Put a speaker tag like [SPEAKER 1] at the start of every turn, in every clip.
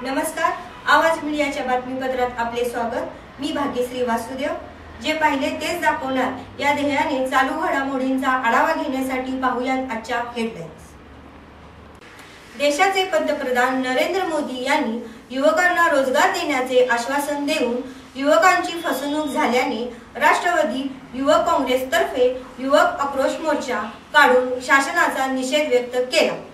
[SPEAKER 1] नमस्कार, आवाज मीडियाच्या बातमीपत्रात आपले स्वागत। मी भाग्यश्री वासुदेव। जे पाहिले तेच दाखवणार या ध्येयाने चालू घडामोडींचा आढावा घेण्यासाठी पाहूयात आजच्या हेडलाईन्स। देशाचे पंतप्रधान नरेंद्र मोदी यांनी युवकांना रोजगार देण्याचे आश्वासन देऊन युवकांची फसवणूक झाल्याने राष्ट्रवादी युवक काँग्रेसतर्फे युवक आक्रोश मोर्चा काढून शासनाचा निषेध व्यक्त केला।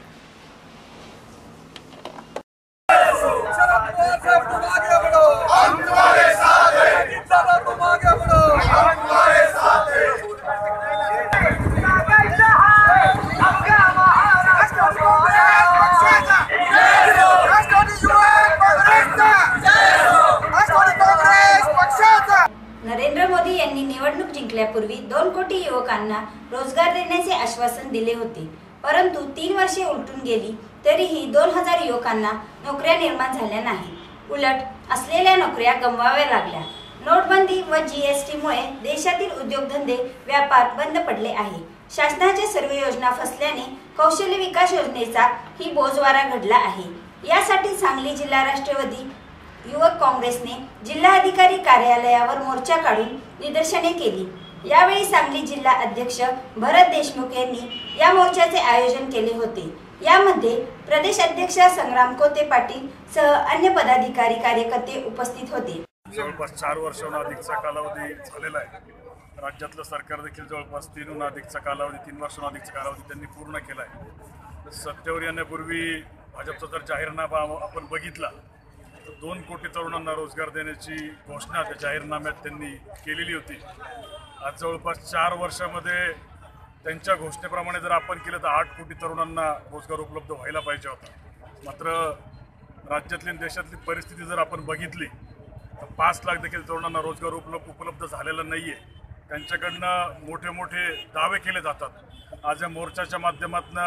[SPEAKER 1] नरेंद्र मोदी यांनी निवडणूक जिंकल्यापूर्वी 2 कोटी युवकांना रोजगार देण्याचे आश्वासन दिले होते, परंतु 3 वर्षे उलटून गेली तरीही 2000 युवकांना नोकऱ्या निर्माण झाल्या नाही। उलट असलेल्या नोकऱ्या गमवाव्या लागल्या। नोटबंदी व जीएसटी मुळे देशातील उद्योगधंदे व्यापार बंद पडले आहे। शासनाच्या सर्व योजना फसल्याने कौशल्य विकास योजनेचा ही बोजवारा घडला आहे। यासाठी सांगली जिल्हा राष्ट्रवादी युवक काँग्रेसने जिल्हाधिकारी कार्यालयावर मोर्चा काढून निदर्शने केली। यावेळी सांगली जिल्हा अध्यक्ष भरत देशमुख यांनी या मोर्चाचे आयोजन केले होते। यामध्ये प्रदेश अध्यक्ष संग्राम कोते पाटील सह अन्य पदाधिकारी कार्यकर्ते उपस्थित होते।
[SPEAKER 2] जवळपास 4 वर्षांहून अधिकचा कालावधी झालेला आहे। राज्यातलं सरकार देखील जवळपास 3 वर्षांहून अधिकचा कालावधी त्यांनी पूर्ण केला आहे। सत्तेवर येण्यापूर्वी भाजपचा जर जाहीरनामा आपण बघितला तर 2 कोटी तरुणांना रोजगार देण्याची घोषणा त्या जाहीरनाम्यात त्यांनी केलेली होती। आज जवळपास 4 वर्षामध्ये त्यांच्या घोषणेप्रमाणे जर आपण केलं तर 8 कोटी तरुणांना रोजगार उपलब्ध व्हायला पाहिजे होता। मात्र राज्यातली देशातली परिस्थिती जर आपण बघितली तर 5 लाख देखील तरुणांना रोजगार उपलब्ध झालेला नाही आहे। त्यांच्याकडनं मोठे दावे केले जातात। आज या मोर्चाच्या माध्यमातून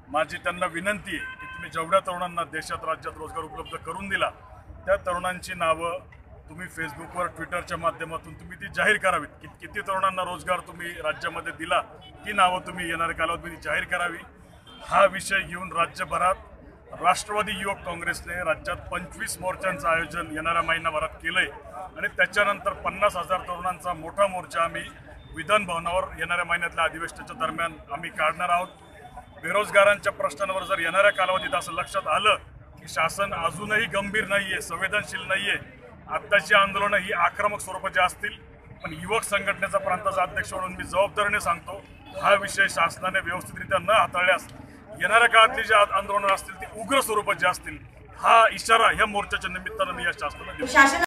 [SPEAKER 2] माझी त्यांना विनंती आहे की तुम्ही जेवढ्या तरुणांना देशात राज्यात रोजगार उपलब्ध करून दिला त्या तरुणांची नावं तुम्ही फेसबुकवर ट्विटरच्या माध्यमातून तुम्ही ती जाहीर करावीत की किती तरुणांना रोजगार तुम्ही राज्यामध्ये दिला, ती नावं तुम्ही येणाऱ्या कालावधीमध्ये जाहीर करावी। हा विषय घेऊन राज्यभरात राष्ट्रवादी युवक काँग्रेसने राज्यात 25 मोर्चांचं आयोजन येणाऱ्या महिनाभरात केलंय आणि त्याच्यानंतर 50,000 तरुणांचा मोठा मोर्चा आम्ही विधान भवनावर येणाऱ्या महिन्यातल्या अधिवेशनाच्या दरम्यान आम्ही काढणार आहोत। बेरोजगारांच्या प्रश्नांवर जर येणाऱ्या कालावधीत असं लक्षात आलं की शासन अजूनही गंभीर नाहीये, संवेदनशील नाहीये, आत्ताची आंदोलनं ही आक्रमक स्वरूपाची असतील, पण युवक संघटनेचा प्रांताचा अध्यक्ष म्हणून मी जबाबदारीने सांगतो हा विषय शासनाने व्यवस्थितरित्या न हाताळल्यास येणाऱ्या काळातली जी आंदोलनं असतील ती उग्र स्वरूपाची असतील। हा इशारा या मोर्चाच्या निमित्तानं मी या शासनाला दिला।